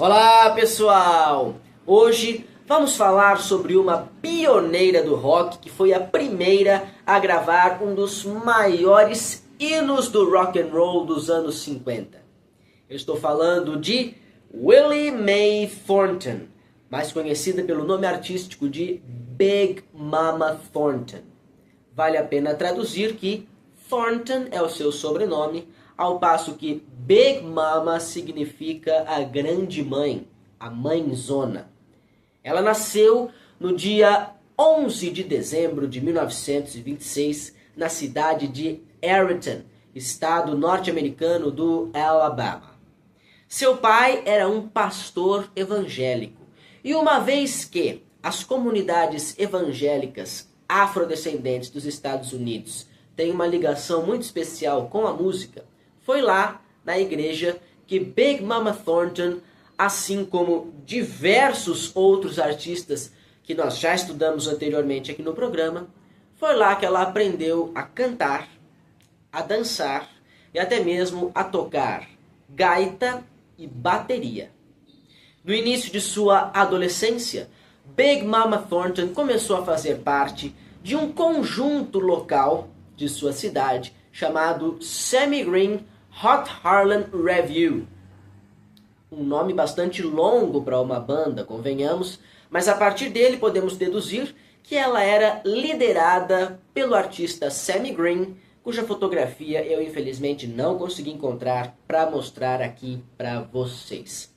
Olá, pessoal! Hoje vamos falar sobre uma pioneira do rock que foi a primeira a gravar um dos maiores hinos do rock and roll dos anos 50. Eu estou falando de Willie Mae Thornton, mais conhecida pelo nome artístico de Big Mama Thornton. Vale a pena traduzir que Thornton é o seu sobrenome, ao passo que Big Mama significa a grande mãe, a mãezona. Ela nasceu no dia 11 de dezembro de 1926, na cidade de Arlington, estado norte-americano do Alabama. Seu pai era um pastor evangélico, e uma vez que as comunidades evangélicas afrodescendentes dos Estados Unidos têm uma ligação muito especial com a música, foi lá na igreja que Big Mama Thornton, assim como diversos outros artistas que nós já estudamos anteriormente aqui no programa, foi lá que ela aprendeu a cantar, a dançar e até mesmo a tocar gaita e bateria. No início de sua adolescência, Big Mama Thornton começou a fazer parte de um conjunto local de sua cidade chamado Sammy Green Hot Harlem Revue. Um nome bastante longo para uma banda, convenhamos, mas a partir dele podemos deduzir que ela era liderada pelo artista Sammy Green, cuja fotografia eu infelizmente não consegui encontrar para mostrar aqui para vocês.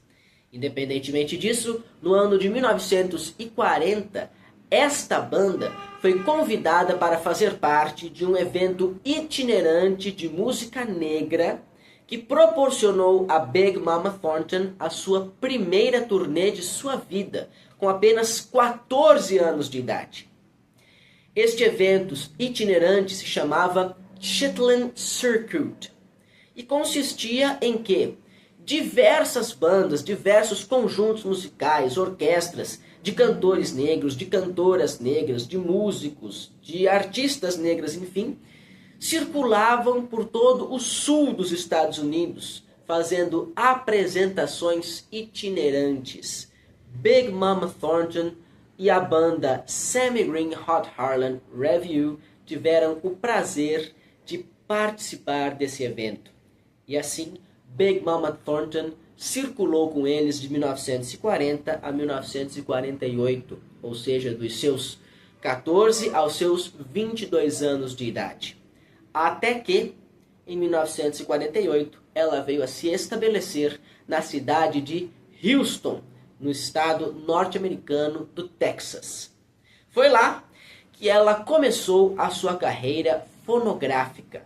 Independentemente disso, no ano de 1940, esta banda foi convidada para fazer parte de um evento itinerante de música negra que proporcionou a Big Mama Thornton a sua primeira turnê de sua vida, com apenas 14 anos de idade. Este evento itinerante se chamava Chitlin Circuit e consistia em que diversas bandas, diversos conjuntos musicais, orquestras de cantores negros, de cantoras negras, de músicos, de artistas negras, enfim, circulavam por todo o sul dos Estados Unidos, fazendo apresentações itinerantes. Big Mama Thornton e a banda Sammy Green Hot Harlem Revue tiveram o prazer de participar desse evento. E assim, Big Mama Thornton circulou com eles de 1940 a 1948, ou seja, dos seus 14 aos seus 22 anos de idade. Até que, em 1948, ela veio a se estabelecer na cidade de Houston, no estado norte-americano do Texas. Foi lá que ela começou a sua carreira fonográfica.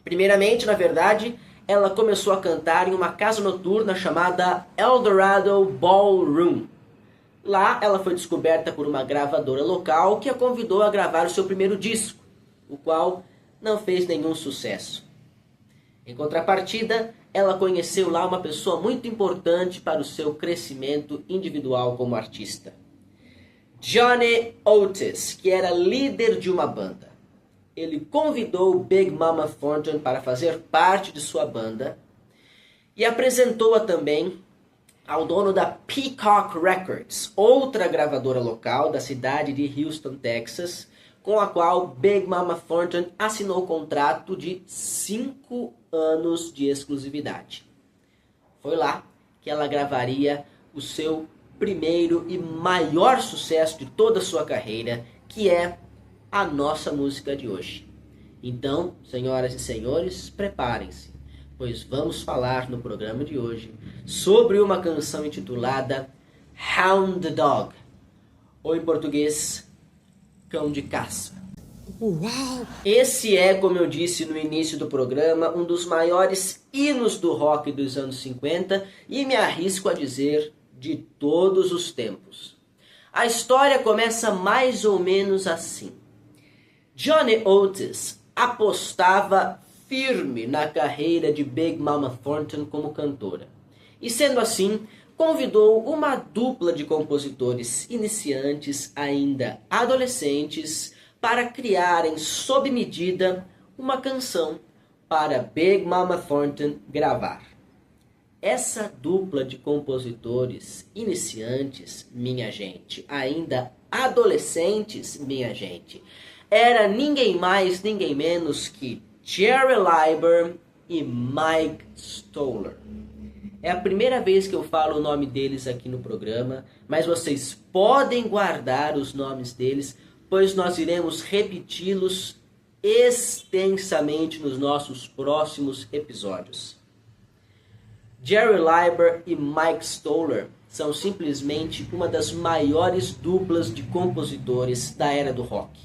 Primeiramente, na verdade, ela começou a cantar em uma casa noturna chamada Eldorado Ballroom. Lá ela foi descoberta por uma gravadora local que a convidou a gravar o seu primeiro disco, o qual não fez nenhum sucesso. Em contrapartida, ela conheceu lá uma pessoa muito importante para o seu crescimento individual como artista. Johnny Otis, que era líder de uma banda. Ele convidou Big Mama Thornton para fazer parte de sua banda e apresentou-a também ao dono da Peacock Records, outra gravadora local da cidade de Houston, Texas, com a qual Big Mama Thornton assinou contrato de 5 anos de exclusividade. Foi lá que ela gravaria o seu primeiro e maior sucesso de toda a sua carreira, que é a nossa música de hoje. Então, senhoras e senhores, preparem-se, pois vamos falar no programa de hoje sobre uma canção intitulada Hound Dog, ou em português, Cão de Caça. Uau! Esse é, como eu disse no início do programa, um dos maiores hinos do rock dos anos 50 e me arrisco a dizer de todos os tempos. A história começa mais ou menos assim. Johnny Otis apostava firme na carreira de Big Mama Thornton como cantora. E sendo assim, convidou uma dupla de compositores iniciantes, ainda adolescentes, para criarem sob medida uma canção para Big Mama Thornton gravar. Essa dupla de compositores iniciantes, minha gente, ainda adolescentes, minha gente, era ninguém mais, ninguém menos que Jerry Leiber e Mike Stoller. É a primeira vez que eu falo o nome deles aqui no programa, mas vocês podem guardar os nomes deles, pois nós iremos repeti-los extensamente nos nossos próximos episódios. Jerry Leiber e Mike Stoller são simplesmente uma das maiores duplas de compositores da era do rock.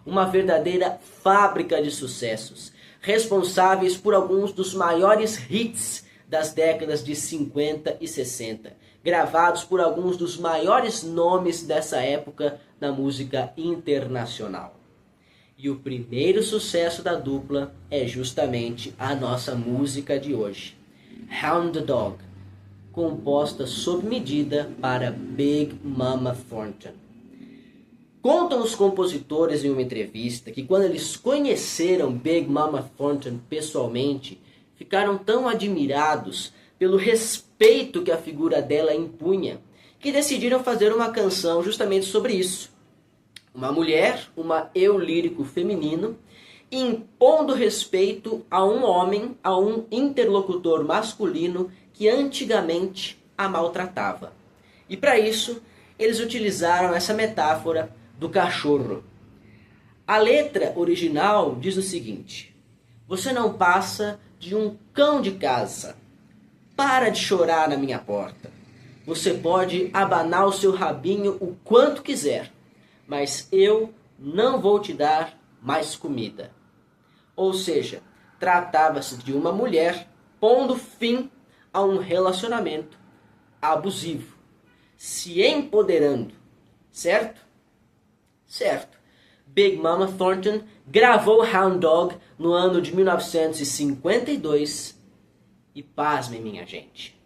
Uma verdadeira fábrica de sucessos, responsáveis por alguns dos maiores hits das décadas de 50 e 60, gravados por alguns dos maiores nomes dessa época da música internacional. E o primeiro sucesso da dupla é justamente a nossa música de hoje, Hound Dog, composta sob medida para Big Mama Thornton. Contam os compositores em uma entrevista que quando eles conheceram Big Mama Thornton pessoalmente, ficaram tão admirados pelo respeito que a figura dela impunha, que decidiram fazer uma canção justamente sobre isso. Uma mulher, uma eu lírico feminino, impondo respeito a um homem, a um interlocutor masculino que antigamente a maltratava. E para isso, eles utilizaram essa metáfora do cachorro. A letra original diz o seguinte: você não passa de um cão de caça. Para de chorar na minha porta. Você pode abanar o seu rabinho o quanto quiser, mas eu não vou te dar mais comida. Ou seja, tratava-se de uma mulher pondo fim a um relacionamento abusivo, se empoderando, certo? Certo. Big Mama Thornton gravou Hound Dog no ano de 1952 e pasmem, minha gente,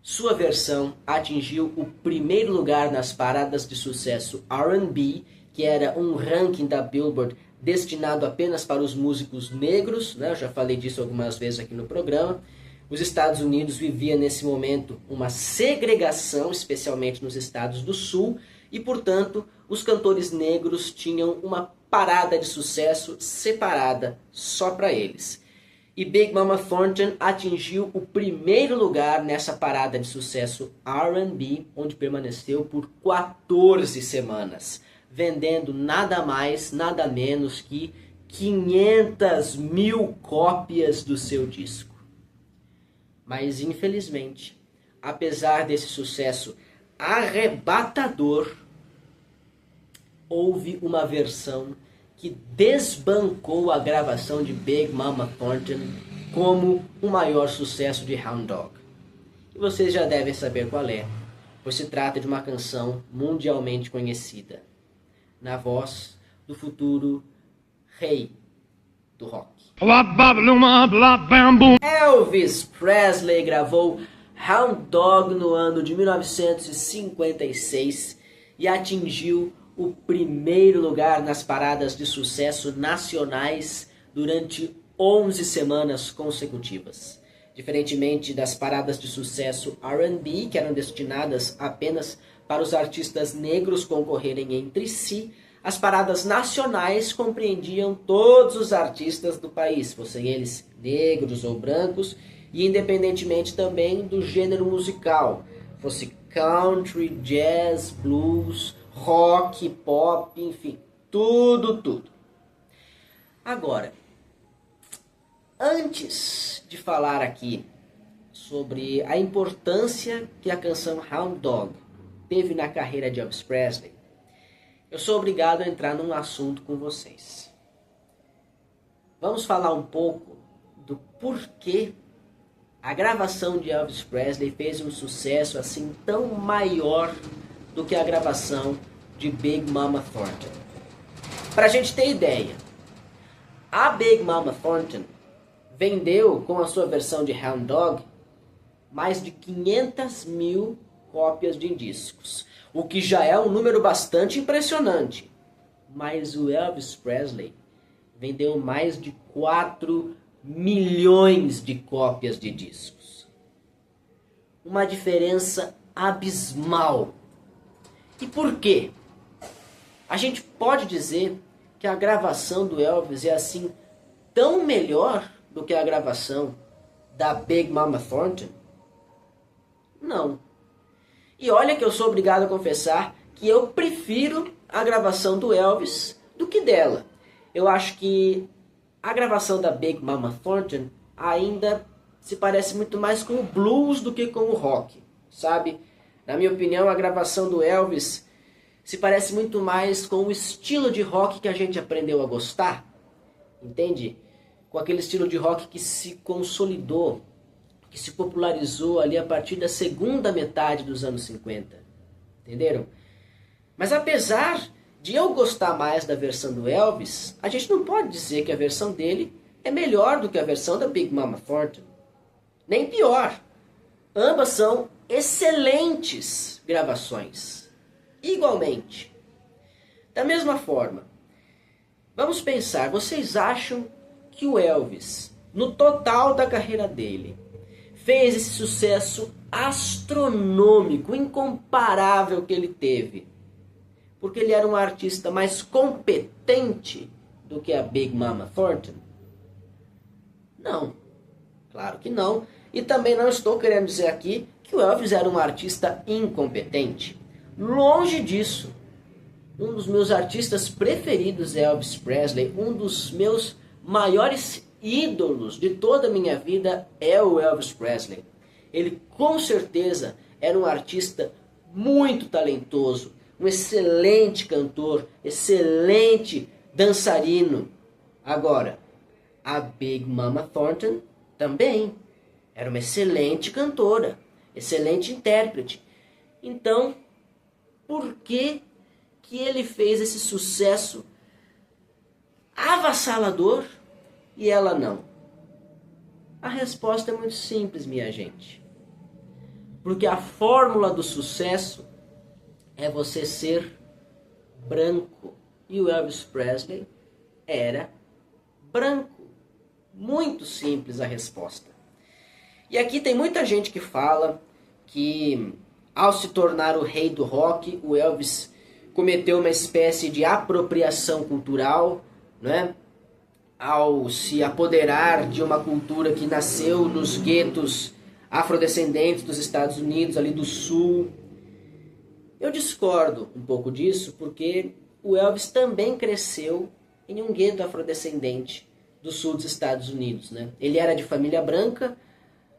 sua versão atingiu o primeiro lugar nas paradas de sucesso R&B, que era um ranking da Billboard destinado apenas para os músicos negros, né? Eu já falei disso algumas vezes aqui no programa. Os Estados Unidos vivia nesse momento uma segregação, especialmente nos estados do Sul, e, portanto, os cantores negros tinham uma parada de sucesso separada só para eles. E Big Mama Thornton atingiu o primeiro lugar nessa parada de sucesso R&B, onde permaneceu por 14 semanas, vendendo nada mais, nada menos que 500 mil cópias do seu disco. Mas, infelizmente, apesar desse sucesso arrebatador, houve uma versão que desbancou a gravação de Big Mama Thornton como o maior sucesso de Hound Dog. E vocês já devem saber qual é, pois se trata de uma canção mundialmente conhecida, na voz do futuro rei do rock. Elvis Presley gravou Hound Dog no ano de 1956 e atingiu o primeiro lugar nas paradas de sucesso nacionais durante 11 semanas consecutivas. Diferentemente das paradas de sucesso R&B, que eram destinadas apenas para os artistas negros concorrerem entre si, as paradas nacionais compreendiam todos os artistas do país, fossem eles negros ou brancos, e independentemente também do gênero musical, fosse country, jazz, blues, rock, pop, enfim, tudo. Agora, antes de falar aqui sobre a importância que a canção Hound Dog teve na carreira de Elvis Presley, eu sou obrigado a entrar num assunto com vocês. Vamos falar um pouco do porquê a gravação de Elvis Presley fez um sucesso assim tão maior do que a gravação de Big Mama Thornton. Para a gente ter ideia, a Big Mama Thornton vendeu, com a sua versão de Hound Dog, mais de 500 mil cópias de discos, o que já é um número bastante impressionante. Mas o Elvis Presley vendeu mais de 4 milhões de cópias de discos. uma diferença abismal. E por quê? A gente pode dizer que a gravação do Elvis é assim tão melhor do que a gravação da Big Mama Thornton? Não. E olha que eu sou obrigado a confessar que eu prefiro a gravação do Elvis do que dela. Eu acho que a gravação da Big Mama Thornton ainda se parece muito mais com o blues do que com o rock, sabe? Na minha opinião, a gravação do Elvis se parece muito mais com o estilo de rock que a gente aprendeu a gostar, entende? Com aquele estilo de rock que se consolidou, que se popularizou ali a partir da segunda metade dos anos 50, entenderam? Mas apesar de eu gostar mais da versão do Elvis, a gente não pode dizer que a versão dele é melhor do que a versão da Big Mama Thornton. Nem pior. Ambas são excelentes gravações. Igualmente. Da mesma forma, vamos pensar, vocês acham que o Elvis, no total da carreira dele, fez esse sucesso astronômico, incomparável que ele teve, porque ele era um artista mais competente do que a Big Mama Thornton? Não, claro que não. E também não estou querendo dizer aqui que o Elvis era um artista incompetente. Longe disso. Um dos meus artistas preferidos é Elvis Presley. Um dos meus maiores ídolos de toda a minha vida é o Elvis Presley. Ele com certeza era um artista muito talentoso, um excelente cantor, excelente dançarino. Agora, a Big Mama Thornton também era uma excelente cantora, excelente intérprete. Então, por que ele fez esse sucesso avassalador e ela não? A resposta é muito simples, minha gente. Porque a fórmula do sucesso é você ser branco. E o Elvis Presley era branco. Muito simples a resposta. E aqui tem muita gente que fala que ao se tornar o rei do rock, o Elvis cometeu uma espécie de apropriação cultural, né? Ao se apoderar de uma cultura que nasceu nos guetos afrodescendentes dos Estados Unidos, ali do sul. Eu discordo um pouco disso, porque o Elvis também cresceu em um gueto afrodescendente do sul dos Estados Unidos, né? Ele era de família branca,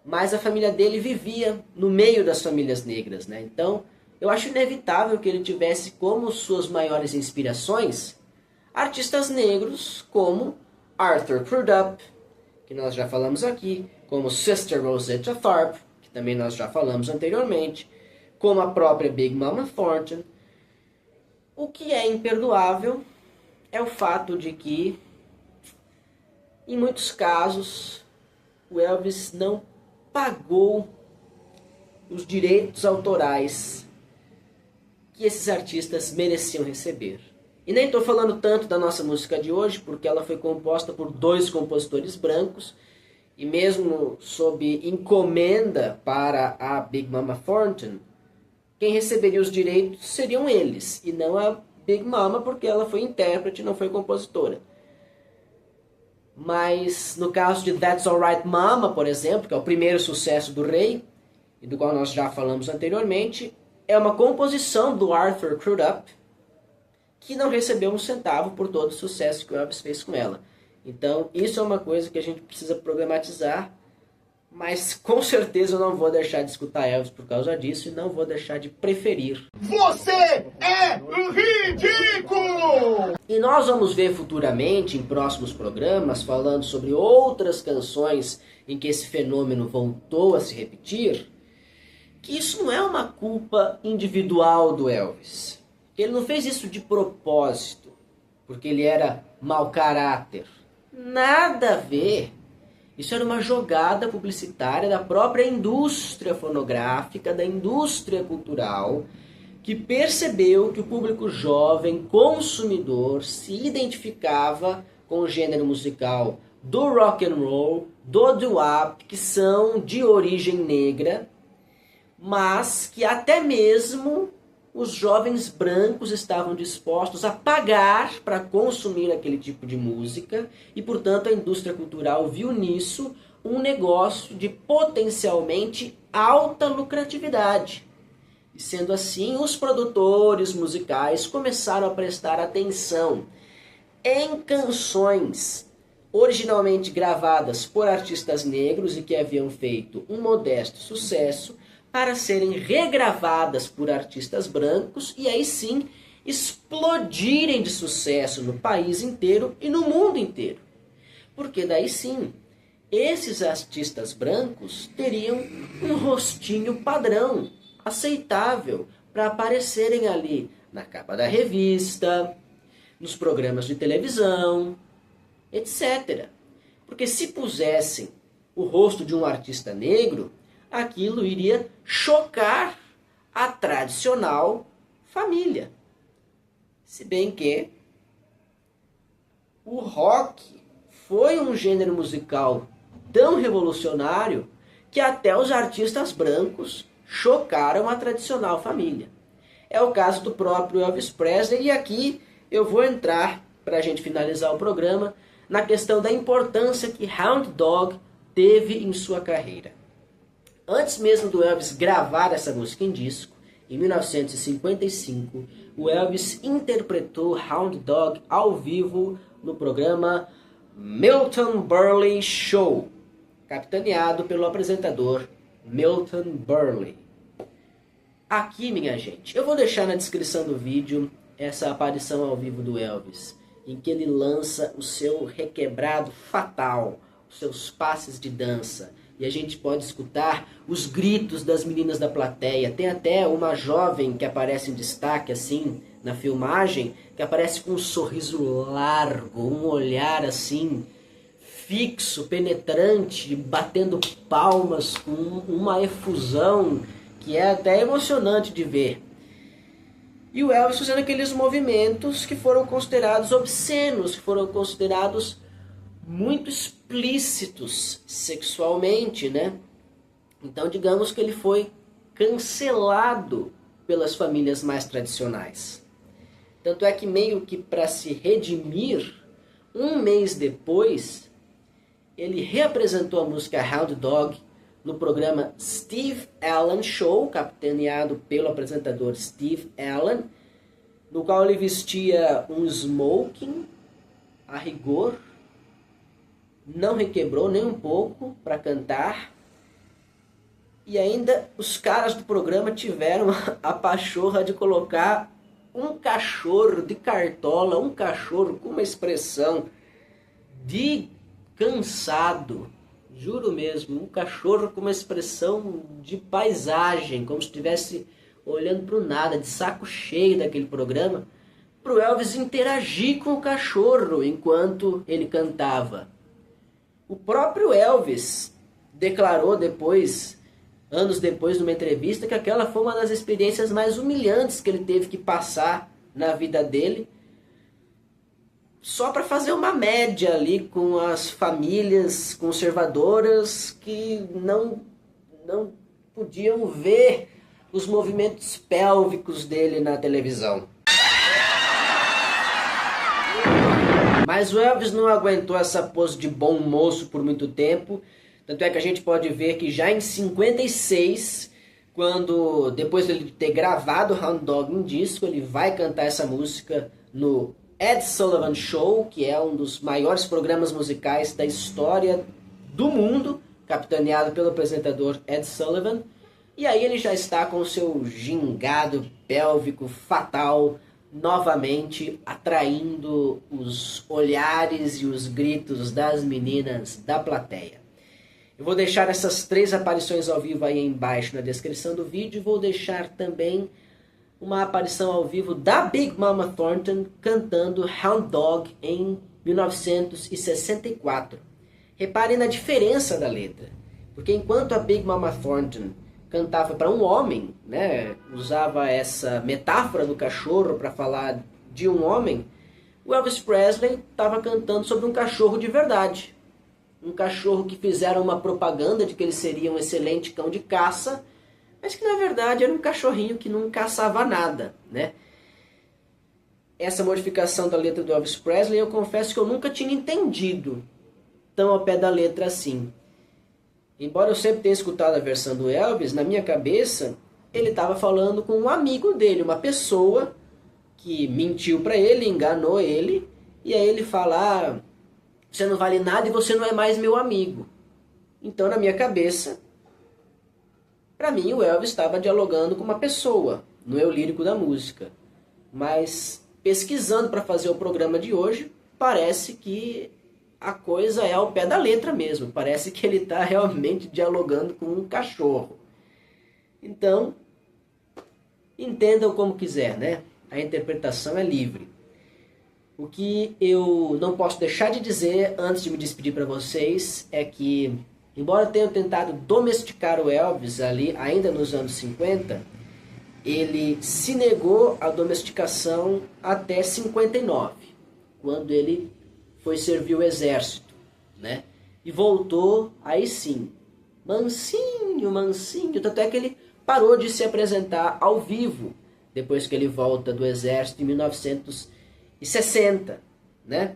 mas a família dele vivia no meio das famílias negras, né? Então, eu acho inevitável que ele tivesse como suas maiores inspirações artistas negros como Arthur Crudup, que nós já falamos aqui, como Sister Rosetta Tharpe, que também nós já falamos anteriormente, como a própria Big Mama Thornton. O que é imperdoável é o fato de que, em muitos casos, o Elvis não pagou os direitos autorais que esses artistas mereciam receber. E nem estou falando tanto da nossa música de hoje, porque ela foi composta por 2 compositores brancos, e mesmo sob encomenda para a Big Mama Thornton, quem receberia os direitos seriam eles, e não a Big Mama, porque ela foi intérprete e não foi compositora. Mas no caso de That's Alright Mama, por exemplo, que é o primeiro sucesso do rei, e do qual nós já falamos anteriormente, é uma composição do Arthur Crudup, que não recebeu um centavo por todo o sucesso que o Elvis fez com ela. Então isso é uma coisa que a gente precisa problematizar, mas com certeza eu não vou deixar de escutar Elvis por causa disso e não vou deixar de preferir. Você é ridículo! E nós vamos ver futuramente, em próximos programas, falando sobre outras canções em que esse fenômeno voltou a se repetir, que isso não é uma culpa individual do Elvis. Ele não fez isso de propósito, porque ele era mau caráter. Nada a ver. Isso era uma jogada publicitária da própria indústria fonográfica, da indústria cultural, que percebeu que o público jovem, consumidor, se identificava com o gênero musical do rock and roll, do doo-wop, que são de origem negra, mas que até mesmo os jovens brancos estavam dispostos a pagar para consumir aquele tipo de música e, portanto, a indústria cultural viu nisso um negócio de potencialmente alta lucratividade. E sendo assim, os produtores musicais começaram a prestar atenção em canções originalmente gravadas por artistas negros e que haviam feito um modesto sucesso, para serem regravadas por artistas brancos e aí sim explodirem de sucesso no país inteiro e no mundo inteiro. Porque daí sim, esses artistas brancos teriam um rostinho padrão, aceitável, para aparecerem ali na capa da revista, nos programas de televisão, etc. Porque se pusessem o rosto de um artista negro, aquilo iria chocar a tradicional família. Se bem que o rock foi um gênero musical tão revolucionário que até os artistas brancos chocaram a tradicional família. É o caso do próprio Elvis Presley, e aqui eu vou entrar, para a gente finalizar o programa, na questão da importância que Hound Dog teve em sua carreira. Antes mesmo do Elvis gravar essa música em disco, em 1955, o Elvis interpretou Hound Dog ao vivo no programa Milton Berle Show, capitaneado pelo apresentador Milton Berle. Aqui, minha gente, eu vou deixar na descrição do vídeo essa aparição ao vivo do Elvis, em que ele lança o seu requebrado fatal, os seus passes de dança, e a gente pode escutar os gritos das meninas da plateia. Tem até uma jovem que aparece em destaque assim na filmagem, que aparece com um sorriso largo, um olhar assim fixo, penetrante, batendo palmas com uma efusão que é até emocionante de ver. E o Elvis fazendo aqueles movimentos que foram considerados obscenos, que foram considerados muito explícitos sexualmente, né? Então, digamos que ele foi cancelado pelas famílias mais tradicionais. Tanto é que meio que para se redimir, um mês depois, ele reapresentou a música Hound Dog no programa Steve Allen Show, capitaneado pelo apresentador Steve Allen, no qual ele vestia um smoking a rigor, não requebrou nem um pouco para cantar, e ainda os caras do programa tiveram a pachorra de colocar um cachorro de cartola, um cachorro com uma expressão de cansado, juro mesmo, um cachorro com uma expressão de paisagem, como se estivesse olhando para o nada, de saco cheio daquele programa, para o Elvis interagir com o cachorro enquanto ele cantava. O próprio Elvis declarou depois, anos depois, numa entrevista, que aquela foi uma das experiências mais humilhantes que ele teve que passar na vida dele, só para fazer uma média ali com as famílias conservadoras que não podiam ver os movimentos pélvicos dele na televisão. Mas o Elvis não aguentou essa pose de bom moço por muito tempo. Tanto é que a gente pode ver que já em 56, quando depois de ele ter gravado Hound Dog em disco, ele vai cantar essa música no Ed Sullivan Show, que é um dos maiores programas musicais da história do mundo, capitaneado pelo apresentador Ed Sullivan. E aí ele já está com o seu gingado pélvico fatal, novamente atraindo os olhares e os gritos das meninas da plateia. Eu vou deixar essas 3 aparições ao vivo aí embaixo na descrição do vídeo. Vou deixar também uma aparição ao vivo da Big Mama Thornton cantando Hound Dog em 1964. Reparem na diferença da letra, porque enquanto a Big Mama Thornton cantava para um homem, né, usava essa metáfora do cachorro para falar de um homem, o Elvis Presley estava cantando sobre um cachorro de verdade. Um cachorro que fizeram uma propaganda de que ele seria um excelente cão de caça, mas que na verdade era um cachorrinho que não caçava nada, né? Essa modificação da letra do Elvis Presley, eu confesso que eu nunca tinha entendido tão ao pé da letra assim. Embora eu sempre tenha escutado a versão do Elvis, na minha cabeça ele estava falando com um amigo dele, uma pessoa que mentiu para ele, enganou ele, e aí ele fala, ah, você não vale nada e você não é mais meu amigo. Então na minha cabeça, para mim o Elvis estava dialogando com uma pessoa, no eu lírico da música. Mas pesquisando para fazer o programa de hoje, parece que a coisa é ao pé da letra mesmo. Parece que ele está realmente dialogando com um cachorro. Então, entendam como quiser, né? A interpretação é livre. O que eu não posso deixar de dizer antes de me despedir para vocês é que, embora eu tenha tentado domesticar o Elvis ali ainda nos anos 50, ele se negou à domesticação até 59, quando ele foi servir o exército, né? E voltou, aí sim, mansinho, mansinho, tanto é que ele parou de se apresentar ao vivo, depois que ele volta do exército em 1960, né?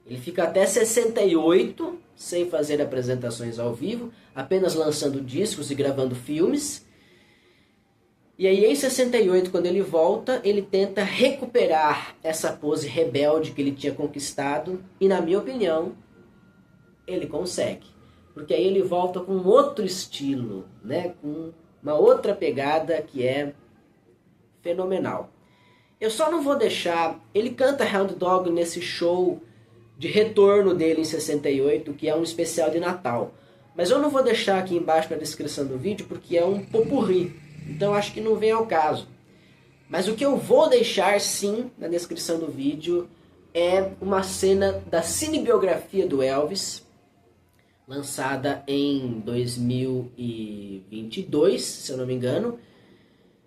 Ele fica até 68 sem fazer apresentações ao vivo, apenas lançando discos e gravando filmes. E aí em 68, quando ele volta, ele tenta recuperar essa pose rebelde que ele tinha conquistado. E na minha opinião, ele consegue. Porque aí ele volta com outro estilo, né? Com uma outra pegada que é fenomenal. Eu só não vou deixar... Ele canta Hound Dog nesse show de retorno dele em 68, que é um especial de Natal. Mas eu não vou deixar aqui embaixo na descrição do vídeo, porque é um popurrí. Então acho que não vem ao caso. Mas o que eu vou deixar sim na descrição do vídeo é uma cena da cinebiografia do Elvis, lançada em 2022, se eu não me engano,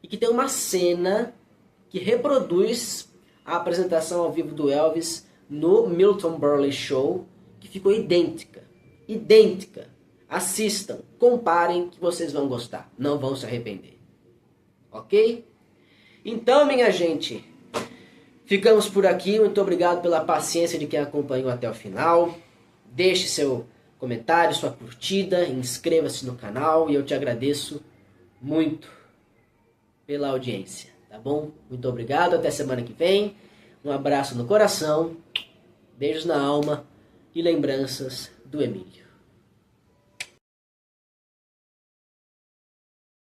e que tem uma cena que reproduz a apresentação ao vivo do Elvis no Milton Berle Show, que ficou idêntica. Idêntica. Assistam, comparem que vocês vão gostar, não vão se arrepender. Ok? Então, minha gente, ficamos por aqui. Muito obrigado pela paciência de quem acompanhou até o final. Deixe seu comentário, sua curtida, inscreva-se no canal e eu te agradeço muito pela audiência, tá bom? Muito obrigado, até semana que vem. Um abraço no coração, beijos na alma e lembranças do Emílio.